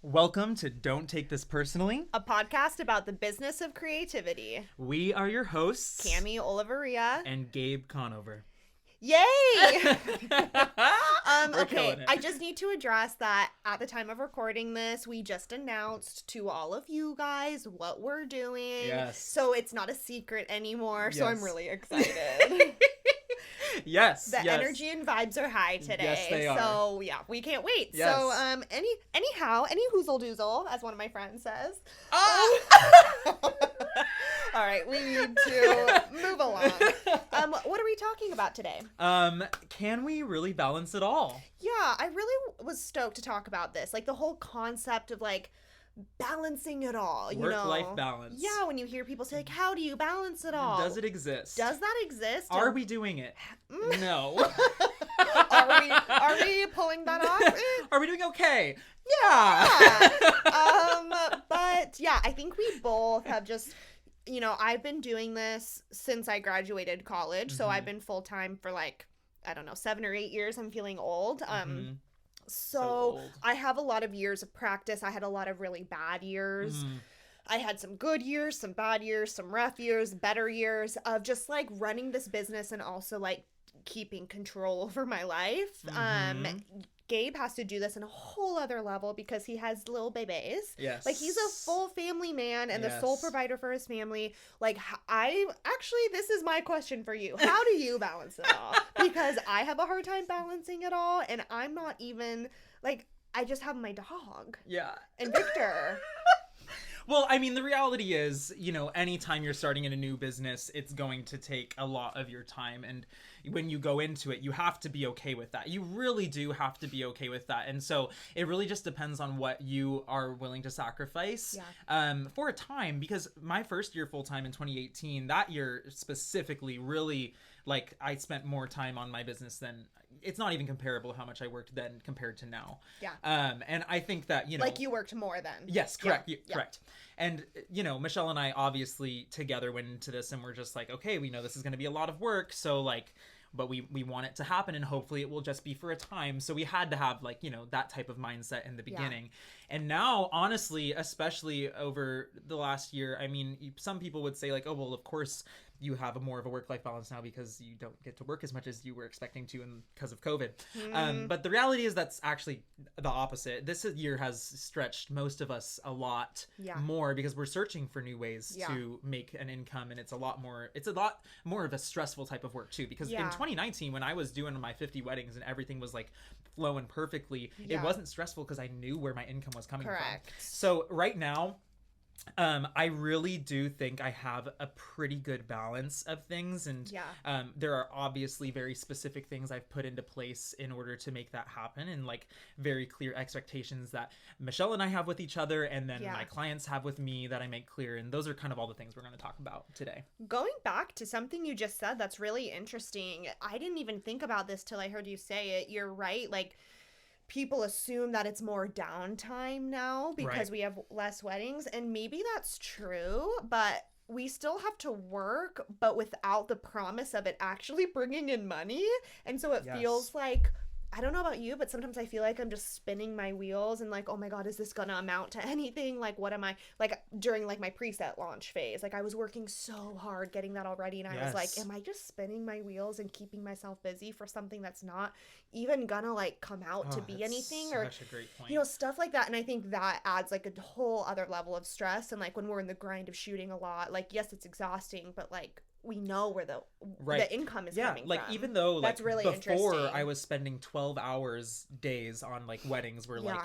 Welcome to Don't Take This Personally, a podcast about the business of creativity. We are your hosts, Cami Oliveria and Gabe Conover. Yay! We're Okay, killing it. I just need to address that at the time of recording this, we just announced to all of you guys what we're doing. Yes. So it's not a secret anymore, so I'm Yes. really excited. Yes. The energy and vibes are high today. Yes, they are. So yeah, we can't wait. Yes. So anyhow, any hoozle doozle, as one of my friends says. All right, we need to move along. What are we talking about today? Can we really balance it all? Yeah, I really was stoked to talk about this. Like the whole concept of like balancing it all, you know. Work-life balance. Yeah, when you hear people say like, how do you balance it all? Does it exist? Does that exist? Are we doing it? No. Are we pulling that off? Are we doing okay? Yeah. But yeah, I think we both have just, I've been doing this since I graduated college. So I've been full-time for like, I don't know, 7 or 8 years. I'm feeling old. So old. I have a lot of years of practice. I had a lot of really bad years. I had some good years, some bad years, some rough years, better years of just like running this business and also like keeping control over my life. Gabe has to do this in a whole other level because he has little babies. Yes. Like he's a full family man and the Yes. sole provider for his family. Like this is my question for you. How do you balance it all? Because I have a hard time balancing it all and I'm not even like, I just have my dog. Yeah. And Victor. Well, I mean, the reality is, anytime you're starting in a new business, it's going to take a lot of your time. And when you go into it, you have to be okay with that. You really do have to be okay with that. And so it really just depends on what you are willing to sacrifice for a time. Because my first year full-time in 2018, that year specifically really, like, I spent more time on my business than... It's not even comparable how much I worked then compared to now. Yeah. And I think that, Like you worked more then. Yes, correct. Yeah. Correct. And, Michelle and I obviously together went into this and we're just like, okay, we know this is going to be a lot of work. So like, but we want it to happen and hopefully it will just be for a time. So we had to have like, that type of mindset in the beginning. And now, honestly, especially over the last year, I mean, some people would say like, oh, well, of course you have more of a work-life balance now because you don't get to work as much as you were expecting to because of COVID. But the reality is that's actually the opposite. This year has stretched most of us a lot more because we're searching for new ways to make an income. And it's a lot more of a stressful type of work too. Because in 2019, when I was doing my 50 weddings and everything was like flowing perfectly, it wasn't stressful because I knew where my income was coming from. So right now, I really do think I have a pretty good balance of things. And there are obviously very specific things I've put into place in order to make that happen and like very clear expectations that Michelle and I have with each other and then my clients have with me that I make clear. And those are kind of all the things we're going to talk about today. Going back to something you just said that's really interesting. I didn't even think about this till I heard you say it. You're right. Like, people assume that it's more downtime now because we have less weddings, and maybe that's true, but we still have to work, but without the promise of it actually bringing in money. And so it feels like, I don't know about you, but sometimes I feel like I'm just spinning my wheels and like, oh my God, is this gonna amount to anything? Like, what am I, like during like my preset launch phase, like I was working so hard getting that all ready and I was like, am I just spinning my wheels and keeping myself busy for something that's not even gonna like come out to be anything? Or such a great point. Stuff like that. And I think that adds like a whole other level of stress. And like when we're in the grind of shooting a lot, like yes, it's exhausting, but like we know where the income is coming like from. even though like that's really before interesting. I was spending 12 hours days on like weddings where like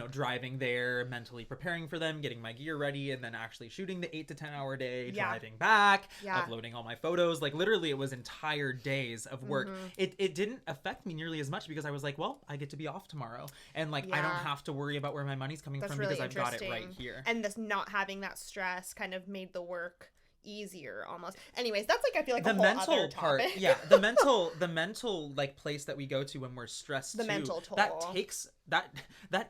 driving there, mentally preparing for them, getting my gear ready, and then actually shooting the 8 to 10 hour day, driving back, uploading all my photos. Like literally it was entire days of work. It didn't affect me nearly as much because I was like, well, I get to be off tomorrow and like I don't have to worry about where my money's coming from really because I've got it right here. And this not having that stress kind of made the work easier almost. Anyways, that's like I feel like the a whole mental other part topic. the mental like place that we go to when we're stressed the too, mental toll that takes that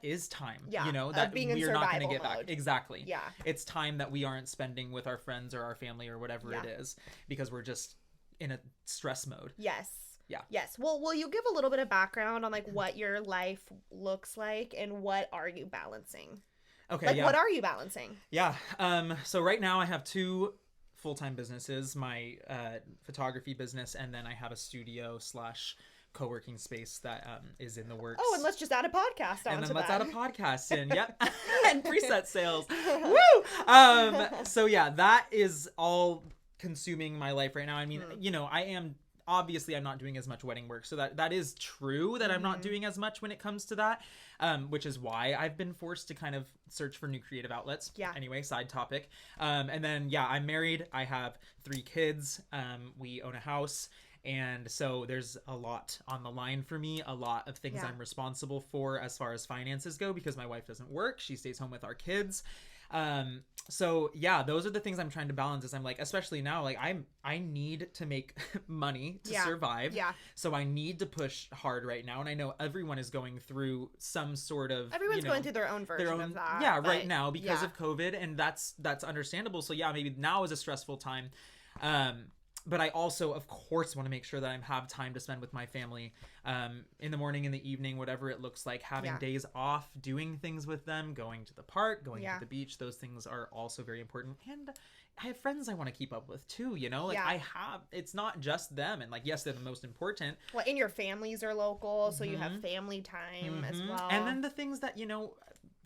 is time that being we're not going to get mode. back. It's time that we aren't spending with our friends or our family or whatever it is because we're just in a stress mode. Yes. Yeah. Yes. Well, will you give a little bit of background on like what your life looks like and what are you balancing? Okay, Like, yeah. what are you balancing? Yeah. So right now I have two full-time businesses, my photography business, and then I have a studio slash co-working space that is in the Oh, and works. let's just add a podcast And then onto let's that. add a podcast in. Yep. And preset sales. Woo! So yeah, that is all consuming my life right now. I mean, I am obviously I'm not doing as much wedding work, so that is true that I'm not doing as much when it comes to that, which is why I've been forced to kind of search for new creative outlets. Yeah. Anyway, side topic. And then yeah, I'm married. I have 3 kids. We own a house. And so there's a lot on the line for me, a lot of things I'm responsible for as far as finances go, because my wife doesn't work. She stays home with our kids. So yeah, those are the things I'm trying to balance. Is I'm like, especially now, like I need to make money to survive. Yeah. So I need to push hard right now. And I know everyone is going through some sort of, Everyone's going through their own version of that. Yeah, right now because of COVID, and that's understandable. So yeah, maybe now is a stressful time. But I also, of course, want to make sure that I have time to spend with my family in the morning, in the evening, whatever it looks like, having days off, doing things with them, going to the park, going to the beach. Those things are also very important. And I have friends I want to keep up with too, it's not just them. And like, yes, they're the most important. Well, and your families are local, so you have family time as well. And then the things that,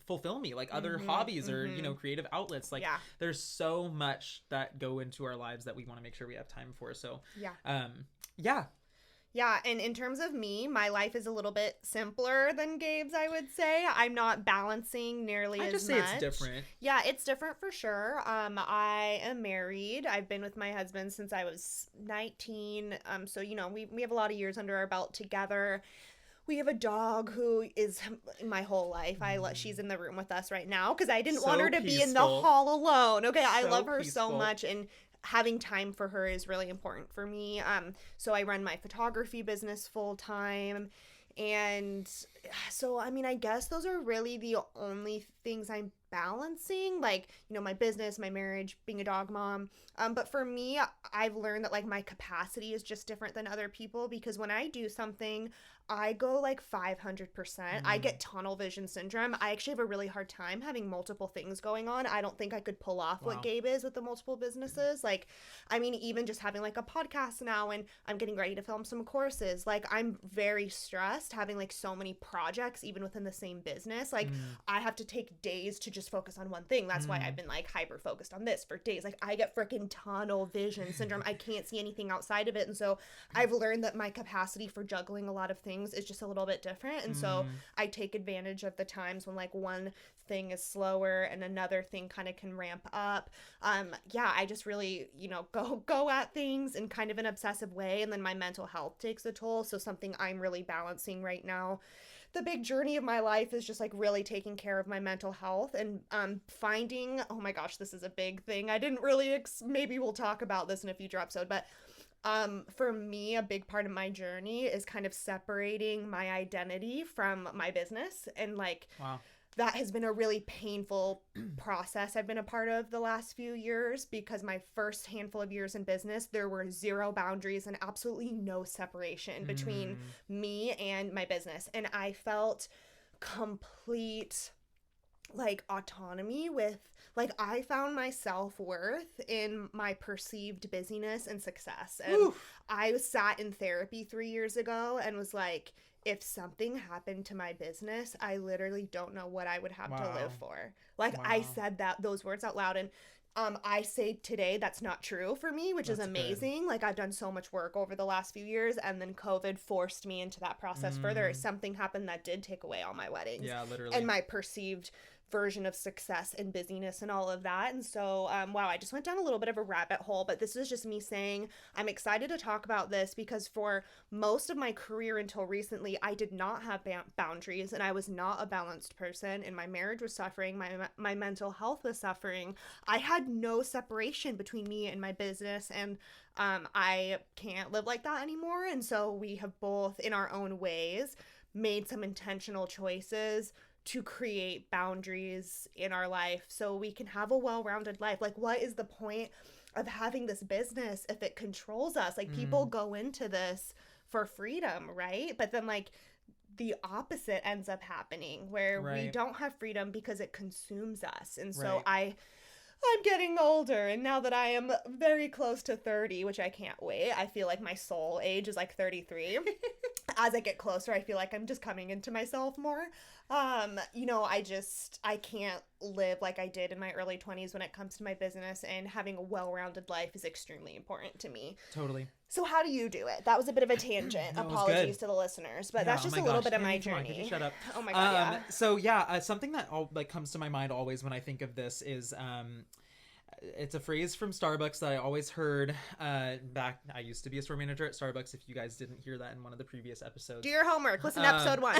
fulfill me, like other hobbies or creative outlets, like there's so much that go into our lives that we want to make sure we have time for. So and in terms of me, my life is a little bit simpler than Gabe's, I would say. I'm not balancing nearly as much. I just say it's different. Yeah, it's different for sure. I am married. I've been with my husband since I was 19. So we have a lot of years under our belt together. We have a dog who is my whole life. She's in the room with us right now because I didn't want her to be in the hall alone. Okay, I love her so much, and having time for her is really important for me. So I run my photography business full time. And so, I mean, I guess those are really the only things I'm balancing, like, my business, my marriage, being a dog mom. But for me, I've learned that like my capacity is just different than other people, because when I do something, I go like 500%. I get tunnel vision syndrome. I actually have a really hard time having multiple things going on. I don't think I could pull off what Gabe is with the multiple businesses. Like, I mean, even just having like a podcast now, and I'm getting ready to film some courses. Like, I'm very stressed having like so many projects, even within the same business. Like, I have to take days to just focus on one thing. That's why I've been like hyper focused on this for days. Like, I get freaking tunnel vision syndrome. I can't see anything outside of it. And so I've learned that my capacity for juggling a lot of things is just a little bit different. And so I take advantage of the times when like one thing is slower and another thing kind of can ramp up. I just really, go at things in kind of an obsessive way. And then my mental health takes a toll. So something I'm really balancing right now. The big journey of my life is just like really taking care of my mental health and finding, oh my gosh, this is a big thing. I didn't really, maybe we'll talk about this in a future episode, but for me, a big part of my journey is kind of separating my identity from my business. And like, that has been a really painful process I've been a part of the last few years, because my first handful of years in business, there were 0 boundaries and absolutely no separation between me and my business. And I felt complete like autonomy with, like, I found my self-worth in my perceived busyness and success. And I sat in therapy 3 years ago and was like, if something happened to my business, I literally don't know what I would have to live for. Like, I said those words out loud, and I say today that's not true for me, which is amazing. Good. Like, I've done so much work over the last few years, and then COVID forced me into that process further. Something happened that did take away all my weddings. Yeah, literally. And my perceived version of success and busyness and all of that. And so, I just went down a little bit of a rabbit hole, but this is just me saying I'm excited to talk about this because for most of my career until recently, I did not have boundaries, and I was not a balanced person, and my marriage was suffering. My mental health was suffering. I had no separation between me and my business, and I can't live like that anymore. And so we have both, in our own ways, made some intentional choices to create boundaries in our life so we can have a well-rounded life. Like, what is the point of having this business if it controls us? Like, people go into this for freedom, right? But then, like, the opposite ends up happening, where we don't have freedom because it consumes us. And so I'm getting older, and now that I am very close to 30, which I can't wait, I feel like my soul age is like 33. As I get closer, I feel like I'm just coming into myself more. You know, I can't live like I did in my early 20s when it comes to my business, and having a well-rounded life is extremely important to me. Totally. So how do you do it? That was a bit of a tangent. Apologies to the listeners, but that's just a little bit of my journey. Could you shut up? Oh my God, yeah. So something that comes to my mind always when I think of this is it's a phrase from Starbucks that I always heard back. I used to be a store manager at Starbucks. If you guys didn't hear that in one of the previous episodes, do your homework. Listen to episode 1.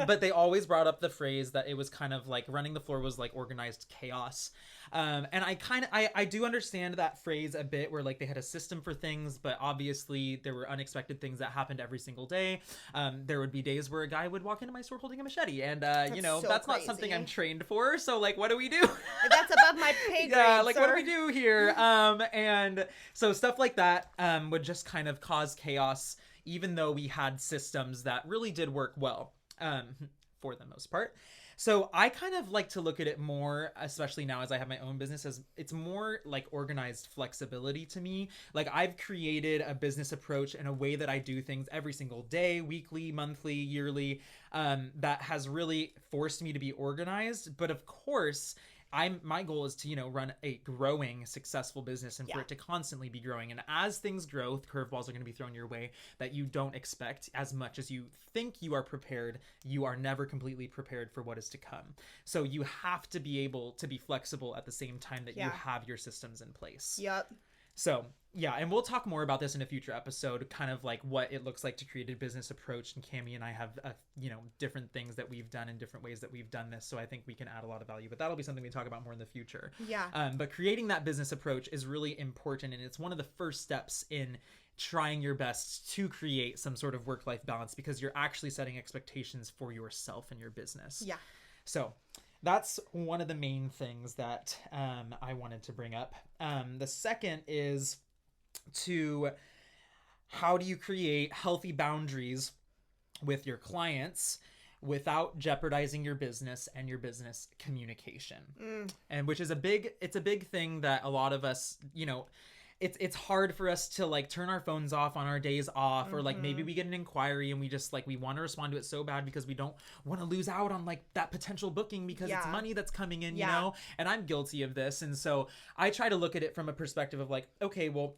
But they always brought up the phrase that it was kind of like running the floor was like organized chaos. And I do understand that phrase a bit, where like they had a system for things, but obviously there were unexpected things that happened every single day. There would be days where a guy would walk into my store holding a machete, and you know, so that's crazy. Not something I'm trained for. So like, what do we do? That's above my pay grade. Yeah, like sir. What do we do here? And so stuff like that would just kind of cause chaos, even though we had systems that really did work well for the most part. So I kind of like to look at it more, especially now as I have my own business, as it's more like organized flexibility to me. Like I've created a business approach and a way that I do things every single day, weekly, monthly, yearly, that has really forced me to be organized. But of course, my goal is to, you know, run a growing, successful business, and for it to constantly be growing. And as things grow, curveballs are going to be thrown your way that you don't expect. As much as you think you are prepared, you are never completely prepared for what is to come. So you have to be able to be flexible at the same time that you have your systems in place. Yep. So yeah, and we'll talk more about this in a future episode, kind of like what it looks like to create a business approach. And Cami and I have, you know, different things that we've done and different ways that we've done this. So I think we can add a lot of value, but that'll be something we talk about more in the future. Yeah. But creating that business approach is really important. And it's one of the first steps in trying your best to create some sort of work-life balance, because you're actually setting expectations for yourself and your business. Yeah. So that's one of the main things that I wanted to bring up. The second is how do you create healthy boundaries with your clients without jeopardizing your business and your business communication? And which is a big thing that a lot of us, you know, it's hard for us to like turn our phones off on our days off, or like maybe we get an inquiry and we just like, we want to respond to it so bad because we don't want to lose out on like that potential booking because it's money that's coming in, you know, and I'm guilty of this. And so I try to look at it from a perspective of like, okay, well,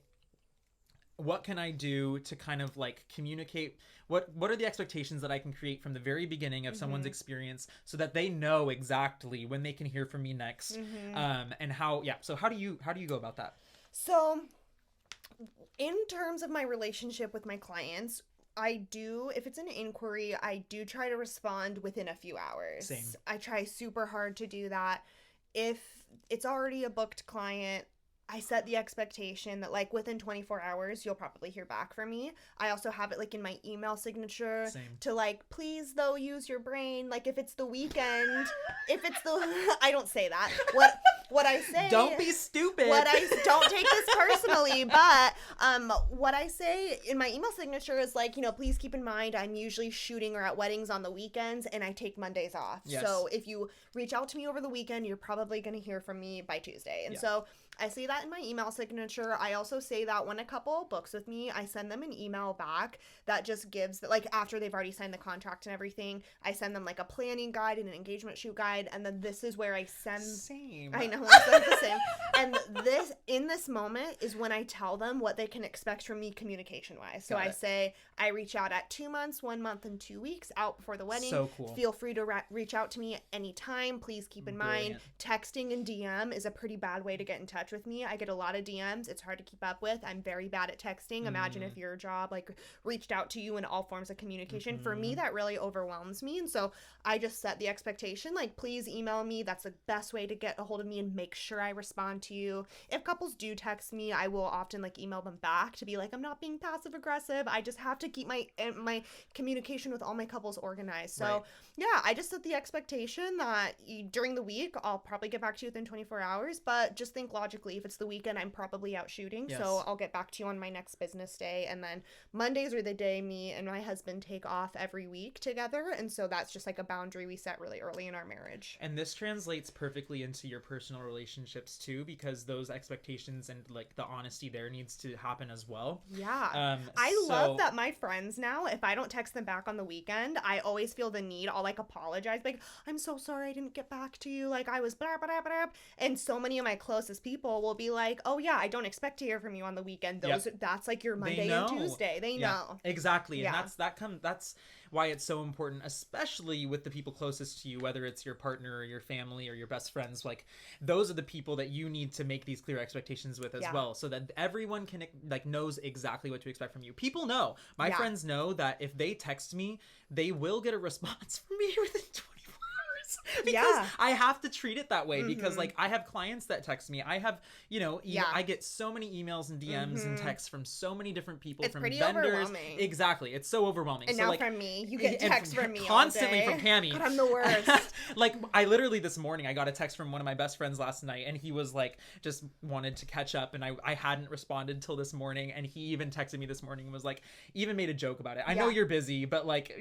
what can I do to kind of like communicate? What are the expectations that I can create from the very beginning of someone's experience, so that they know exactly when they can hear from me next, and how, so how do you go about that? So in terms of my relationship with my clients, I do, if it's an inquiry, I do try to respond within a few hours. Same. I try super hard to do that. If it's already a booked client, I set the expectation that like within 24 hours, you'll probably hear back from me. I also have it like in my email signature to like, please though, use your brain. Like if it's the weekend, I don't say that. What I say, don't be stupid. Don't take this personally, but what I say in my email signature is like, you know, please keep in mind I'm usually shooting or at weddings on the weekends, and I take Mondays off. Yes. So if you reach out to me over the weekend, you're probably going to hear from me by Tuesday. And so I say that in my email signature. I also say that when a couple books with me, I send them an email back that just gives, like after they've already signed the contract and everything, I send them like a planning guide and an engagement shoot guide. And then this is where I send... Same. I know, it's like the same. And in this moment is when I tell them what they can expect from me communication-wise. So I say, I reach out at 2 months, 1 month, and 2 weeks out before the wedding. So cool. Feel free to reach out to me anytime. Please keep in mind, texting and DM is a pretty bad way to get in touch with me. I get a lot of DMs. It's hard to keep up with. I'm very bad at texting. Imagine if your job like reached out to you in all forms of communication. For me, that really overwhelms me. And so I just set the expectation, like, please email me. That's the best way to get a hold of me in make sure I respond to you. If couples do text me, I will often like email them back to be like, I'm not being passive aggressive. I just have to keep my communication with all my couples organized. So yeah, I just set the expectation that during the week, I'll probably get back to you within 24 hours, but just think logically, if it's the weekend, I'm probably out shooting. So I'll get back to you on my next business day. And then Mondays are the day me and my husband take off every week together. And so that's just like a boundary we set really early in our marriage. And this translates perfectly into your personal relationships too, because those expectations and like the honesty there needs to happen as well. Yeah. I love that my friends now, if I don't text them back on the weekend, I always feel the need. I'll like apologize. Like, I'm so sorry I didn't get back to you. Like I was blah, blah, blah, blah. And so many of my closest people will be like, oh yeah, I don't expect to hear from you on the weekend. That's like your Monday and Tuesday. They know. Exactly. And that's why it's so important, especially with the people closest to you, whether it's your partner or your family or your best friends. Like those are the people that you need to make these clear expectations with as well, so that everyone can like knows exactly what to expect from you. People know. My friends know that if they text me, they will get a response from me within 24 hours. Because I have to treat it that way, because like I have clients that text me. I have, I get so many emails and DMs and texts from so many different people, it's from pretty vendors. Overwhelming. Exactly. It's so overwhelming. And so, now like, from me, you get texts from me constantly all day. from Pammy. God, I'm the worst. Like I literally this morning I got a text from one of my best friends last night, and he was like just wanted to catch up, and I hadn't responded till this morning, and he even texted me this morning and was like, even made a joke about it. I know you're busy, but like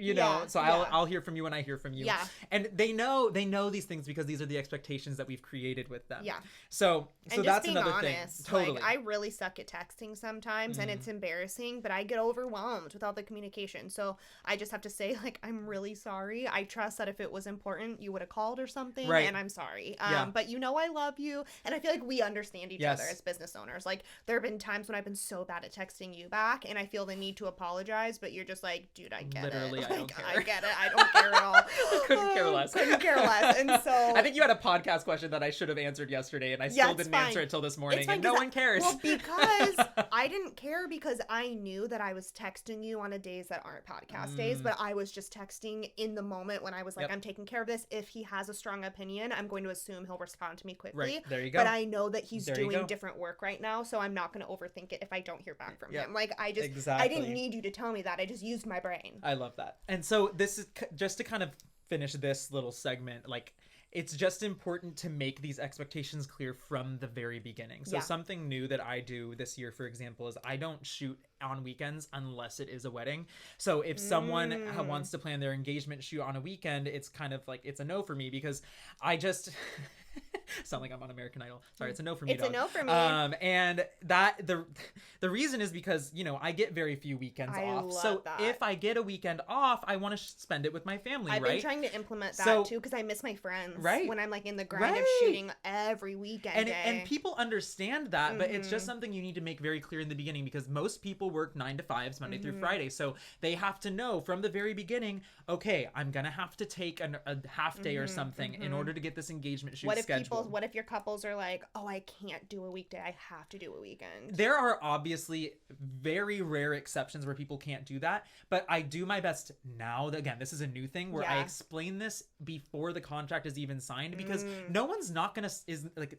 so I'll hear from you when I hear from you. Yeah. And they know these things because these are the expectations that we've created with them. Yeah. So and that's being another honest, thing. Totally. Like, I really suck at texting sometimes, and it's embarrassing, but I get overwhelmed with all the communication. So I just have to say, like, I'm really sorry. I trust that if it was important, you would have called or something, and I'm sorry. But I love you, and I feel like we understand each other as business owners. Like, there have been times when I've been so bad at texting you back, and I feel the need to apologize, but you're just like, dude, I get Literally, it. I don't care. I get it. I don't care at all. I couldn't care less. Couldn't care less. And so I think you had a podcast question that I should have answered yesterday, and I still didn't answer it till this morning, and no one cares. Well, because I didn't care, because I knew that I was texting you on a days that aren't podcast days, but I was just texting in the moment when I was like, I'm taking care of this. If he has a strong opinion, I'm going to assume he'll respond to me quickly. Right. There you go. But I know that he's doing different work right now, so I'm not going to overthink it if I don't hear back from him. Like, I didn't need you to tell me that. I just used my brain. I love that. And so this is just to kind of finish this little segment, like, it's just important to make these expectations clear from the very beginning. So something new that I do this year, for example, is I don't shoot on weekends unless it is a wedding. So if someone wants to plan their engagement shoot on a weekend, it's kind of like, it's a no for me, because I just... sound like I'm on American Idol. Sorry, it's a no for me. It's a no for me. And that the reason is because I get very few weekends off. So if I get a weekend off, I want to spend it with my family. I've been trying to implement that too, because I miss my friends. Right. When I'm like in the grind of shooting every weekend. And people understand that, but it's just something you need to make very clear in the beginning, because most people work 9 to 5s Monday through Friday, so they have to know from the very beginning. Okay, I'm gonna have to take a half day or something in order to get this engagement shoot scheduled. What if your couples are like, oh, I can't do a weekday, I have to do a weekend? There are obviously very rare exceptions where people can't do that, but I do my best now. Again, this is a new thing where I explain this before the contract is even signed, because no one's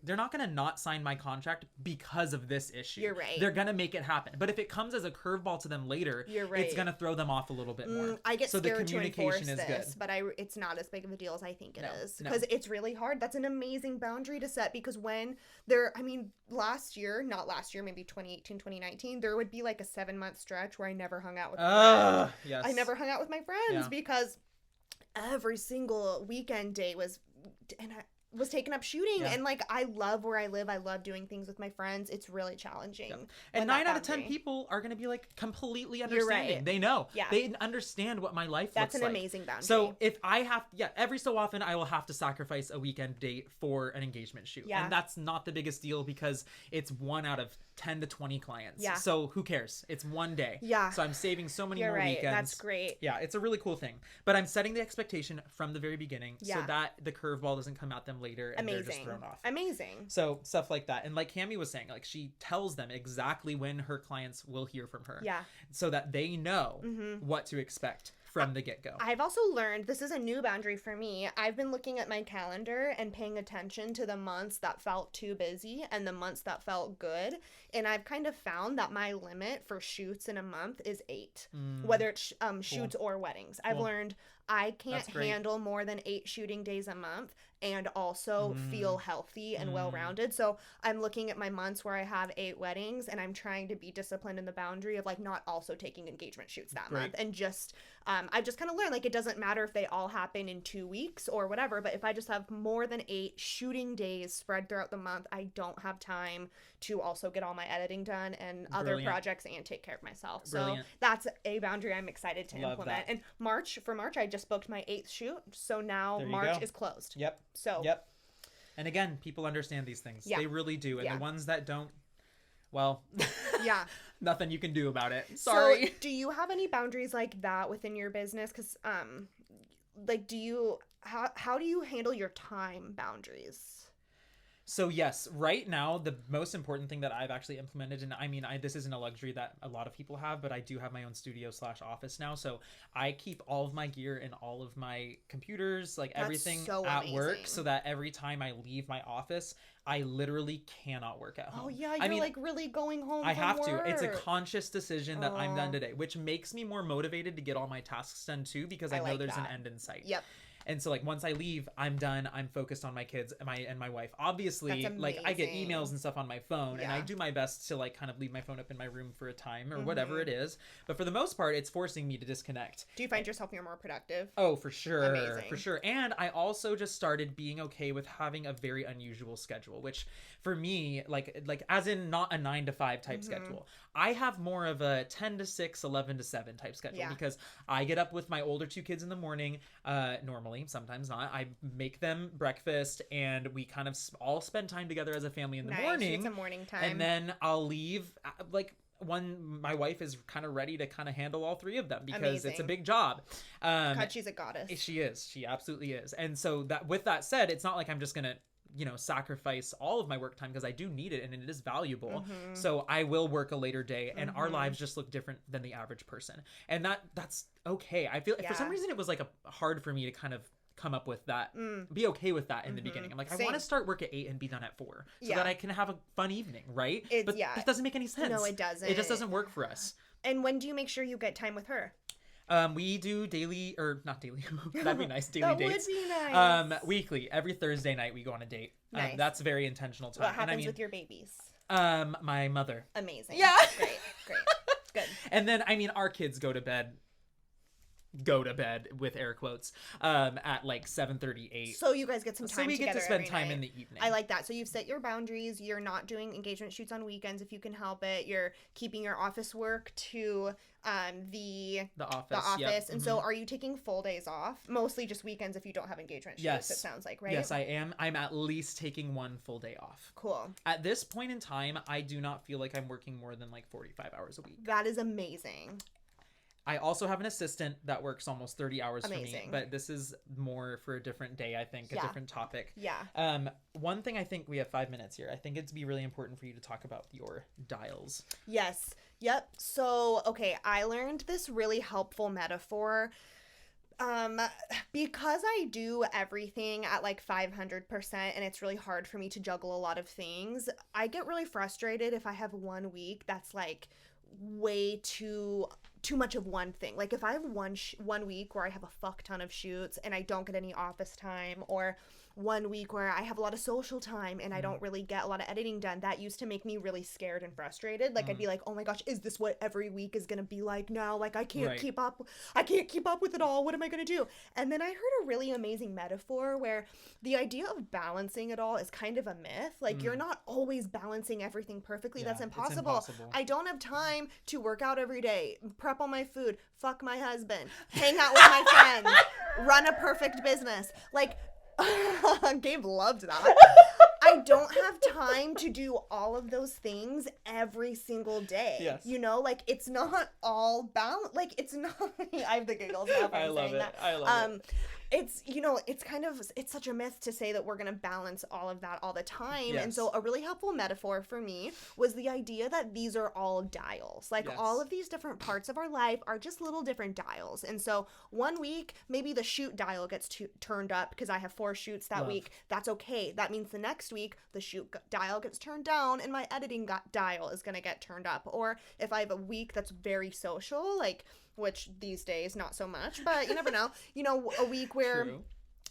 they're not gonna not sign my contract because of this issue. You're right. They're gonna make it happen. But if it comes as a curveball to them later, it's gonna throw them off a little bit more. I get so scared the communication to enforce is this, good. but it's not as big of a deal as I think it is, because it's really hard. That's an amazing boundary to set, because when maybe 2018, 2019, there would be like a 7-month stretch where I never hung out with my friends. Yes. I never hung out with my friends because every single weekend day was taken up shooting, and like, I love where I live. I love doing things with my friends. It's really challenging. And 9 out of 10 people are going to be like completely understanding. Right. They know. They understand what my life looks like. That's an amazing boundary. So if I have, every so often I will have to sacrifice a weekend date for an engagement shoot. And that's not the biggest deal, because it's 1 out of 10 to 20 clients. So who cares? It's one day. So I'm saving so many more weekends. That's great. It's a really cool thing. But I'm setting the expectation from the very beginning so that the curveball doesn't come at them later and they're just thrown off. Amazing. So stuff like that. And like Cami was saying, like, she tells them exactly when her clients will hear from her. So that they know what to expect. from the get-go. I've also learned, this is a new boundary for me, I've been looking at my calendar and paying attention to the months that felt too busy and the months that felt good. And I've kind of found that my limit for shoots in a month is 8, whether it's shoots or weddings. I've learned I can't handle more than 8 shooting days a month and also feel healthy and well-rounded. So I'm looking at my months where I have 8 weddings, and I'm trying to be disciplined in the boundary of like not also taking engagement shoots that month. And just I've just kind of learned like it doesn't matter if they all happen in 2 weeks or whatever, but if I just have more than 8 shooting days spread throughout the month, I don't have time to also get all my editing done and other projects and take care of myself. So that's a boundary I'm excited to implement. And for March, I just booked my 8th shoot. So now March is closed. So and again, people understand these things. They really do. And the ones that don't, well, nothing you can do about it. Sorry. So do you have any boundaries like that within your business? Because like, how do you handle your time boundaries? So yes, right now, the most important thing that I've actually implemented, and I mean, this isn't a luxury that a lot of people have, but I do have my own studio/office now. So I keep all of my gear and all of my computers, like everything at work, so that every time I leave my office, I literally cannot work at home. Oh yeah, you're like really going home I from have work. to. It's a conscious decision that I'm done today, which makes me more motivated to get all my tasks done too, because I know there's an end in sight. And so like once I leave, I'm done. I'm focused on my kids and my wife. Obviously, like I get emails and stuff on my phone, and I do my best to like kind of leave my phone up in my room for a time or whatever it is. But for the most part, it's forcing me to disconnect. Do you find yourself you're more productive? Oh, for sure. Amazing. For sure. And I also just started being okay with having a very unusual schedule, which for me, like as in not a 9 to 5 type schedule. I have more of a 10 to 6, 11 to 7 type schedule because I get up with my older 2 kids in the morning, normally, sometimes not. I make them breakfast and we kind of all spend time together as a family in the morning. It's a morning time. And then I'll leave like my wife is kind of ready to kind of handle all 3 of them because it's a big job. God, she's a goddess. She is. She absolutely is. And so with that said, it's not like I'm just going to sacrifice all of my work time because I do need it and it is valuable. So I will work a later day and our lives just look different than the average person. And that's okay. I feel for some reason it was like hard for me to kind of come up with that, be okay with that in the beginning. I'm like, I want to start work at 8 and be done at 4 so that I can have a fun evening, right? But that doesn't make any sense. No, it doesn't. It just doesn't work for us. And when do you make sure you get time with her? We do daily, or not daily. That'd be nice. Daily dates. That would be nice. Weekly. Every Thursday night we go on a date. Nice. That's very intentional time. What happens with your babies? My mother. Amazing. Yeah. Great. Good. And then, I mean, our kids go to bed with air quotes at like 7:38. So you guys get some time together. So we get to spend time in the evening. I like that. So you've set your boundaries. You're not doing engagement shoots on weekends if you can help it. You're keeping your office work to the office. And so are you taking full days off? Mostly just weekends if you don't have engagement shoots, it sounds like, right? Yes, I am. I'm at least taking 1 full day off. Cool. At this point in time, I do not feel like I'm working more than like 45 hours a week. That is amazing. I also have an assistant that works almost 30 hours for me, but this is more for a different day, I think, a different topic. Yeah. One thing I think we have 5 minutes here. I think it'd be really important for you to talk about your dials. Yes. Yep. So, okay, I learned this really helpful metaphor. Because I do everything at like 500% and it's really hard for me to juggle a lot of things, I get really frustrated if I have 1 week that's like way too much of one thing. Like if I have one week where I have a fuck ton of shoots and I don't get any office time, or 1 week where I have a lot of social time and I don't really get a lot of editing done, that used to make me really scared and frustrated. Like I'd be like, oh my gosh, is this what every week is gonna be like now? Like I can't keep up with it all. What am I gonna do? And then I heard a really amazing metaphor where the idea of balancing it all is kind of a myth. Like you're not always balancing everything perfectly. That's impossible. I don't have time to work out every day, prep all my food, fuck my husband, hang out with my friends, run a perfect business. Like Gabe loved that. I don't have time to do all of those things every single day. Yes. You know, like it's not all balanced. Like it's not. I have the giggles now. I love it. I love it. it's, it's such a myth to say that we're going to balance all of that all the time. Yes. And so a really helpful metaphor for me was the idea that these are all dials. Like, yes. all of these different parts of our life are just little different dials. And so one week, maybe the shoot dial gets turned up because I have 4 shoots that week. That's okay. That means the next week, the shoot dial gets turned down and my editing dial is going to get turned up. Or if I have a week that's very social, like, which these days not so much, but you never know, a week where True.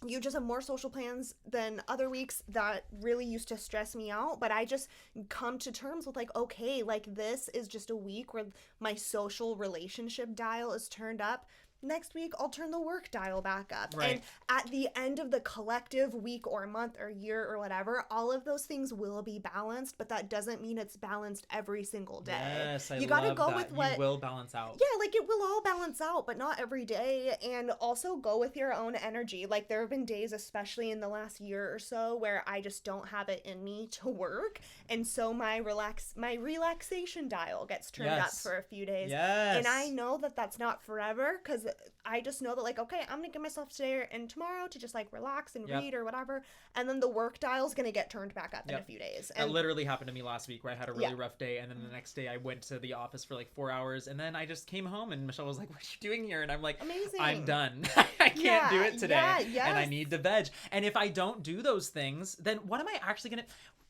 you just have more social plans than other weeks that really used to stress me out. But I just come to terms with, like, okay, like, this is just a week where my social relationship dial is turned up. Next week, I'll turn the work dial back up. Right. And at the end of the collective week or month or year or whatever, all of those things will be balanced, but that doesn't mean it's balanced every single day. Yes, you gotta love go that. with what You will balance out. Yeah, like, it will all balance out, but not every day. And also go with your own energy. Like, there have been days, especially in the last year or so, where I just don't have it in me to work, and so my relaxation dial gets turned up for a few days. Yes. And I know that that's not forever, because I just know that, like, okay, I'm gonna give myself today and tomorrow to just, like, relax and read or whatever, and then the work dial's gonna get turned back up in a few days. And that literally happened to me last week, where I had a really rough day, and then the next day I went to the office for like 4 hours, and then I just came home, and Michelle was like, "What are you doing here?" And I'm like, amazing. I'm done. I can't do it today, and I need to veg. And if I don't do those things, then what am I actually gonna?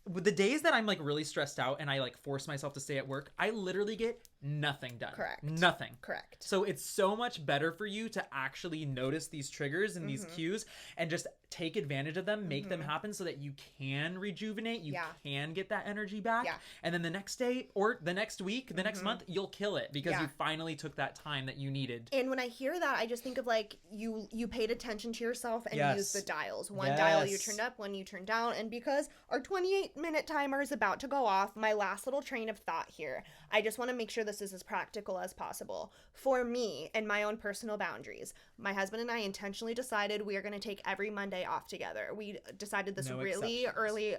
With the days that I'm like really stressed out and I like force myself to stay at work, I literally get nothing done. Correct. Nothing. Correct. So it's so much better for you to actually notice these triggers and these cues and just take advantage of them, make them happen so that you can rejuvenate, you can get that energy back. Yeah. And then the next day or the next week, the next month, you'll kill it because you finally took that time that you needed. And when I hear that, I just think of, like, you paid attention to yourself and used the dials. One dial you turned up, one you turned down. And because our 28-minute timer is about to go off, my last little train of thought here, I just want to make sure this is as practical as possible. For me and my own personal boundaries, my husband and I intentionally decided we are going to take every Monday off together. We decided this early.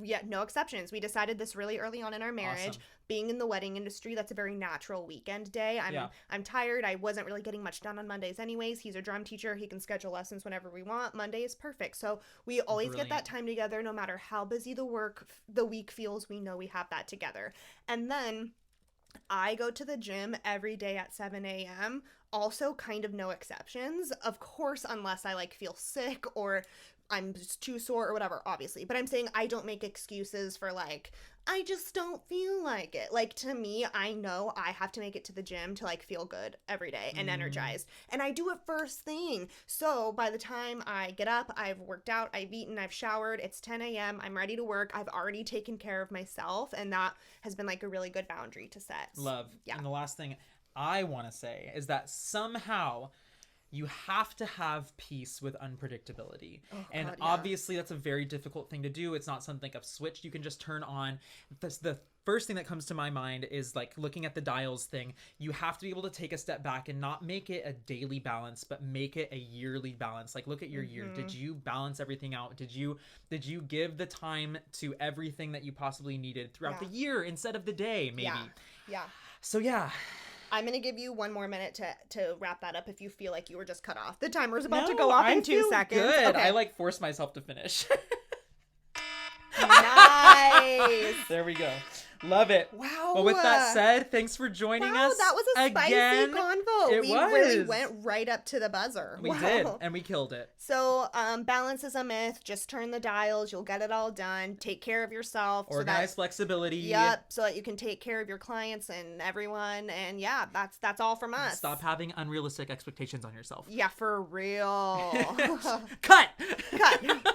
Yeah, no exceptions. We decided this really early on in our marriage. Awesome. Being in the wedding industry, that's a very natural weekend day. I'm tired. I wasn't really getting much done on Mondays anyways. He's a drum teacher. He can schedule lessons whenever we want. Monday is perfect. So we always get that time together, no matter how busy the week feels. We know we have that together. And then I go to the gym every day at 7 a.m. Also, kind of no exceptions. Of course, unless I, like, feel sick or I'm just too sore or whatever, obviously. But I'm saying I don't make excuses for, like, I just don't feel like it. Like, to me, I know I have to make it to the gym to, like, feel good every day and energized. And I do it first thing. So by the time I get up, I've worked out, I've eaten, I've showered, it's 10 a.m., I'm ready to work, I've already taken care of myself, and that has been, like, a really good boundary to set. Love. Yeah. And the last thing I want to say is that somehow you have to have peace with unpredictability. And obviously that's a very difficult thing to do. It's not something of switch you can just turn on. The first thing that comes to my mind is, like, looking at the dials thing. You have to be able to take a step back and not make it a daily balance, but make it a yearly balance. Like, look at your year. Did you balance everything out? Did you give the time to everything that you possibly needed throughout the year instead of the day, maybe? Yeah. So yeah. I'm going to give you one more minute to wrap that up if you feel like you were just cut off. The timer's about to go off in 2 seconds. Good. Okay. I, like, forced myself to finish. Nice. There we go. Love it. Wow. Well, with that said, thanks for joining us. That was a spicy convo. We really went right up to the buzzer. We did, and we killed it. So, balance is a myth. Just turn the dials. You'll get it all done. Take care of yourself. Organize flexibility. Yep. So that you can take care of your clients and everyone. And yeah, that's all from us. Stop having unrealistic expectations on yourself. Yeah, for real. Cut. Cut.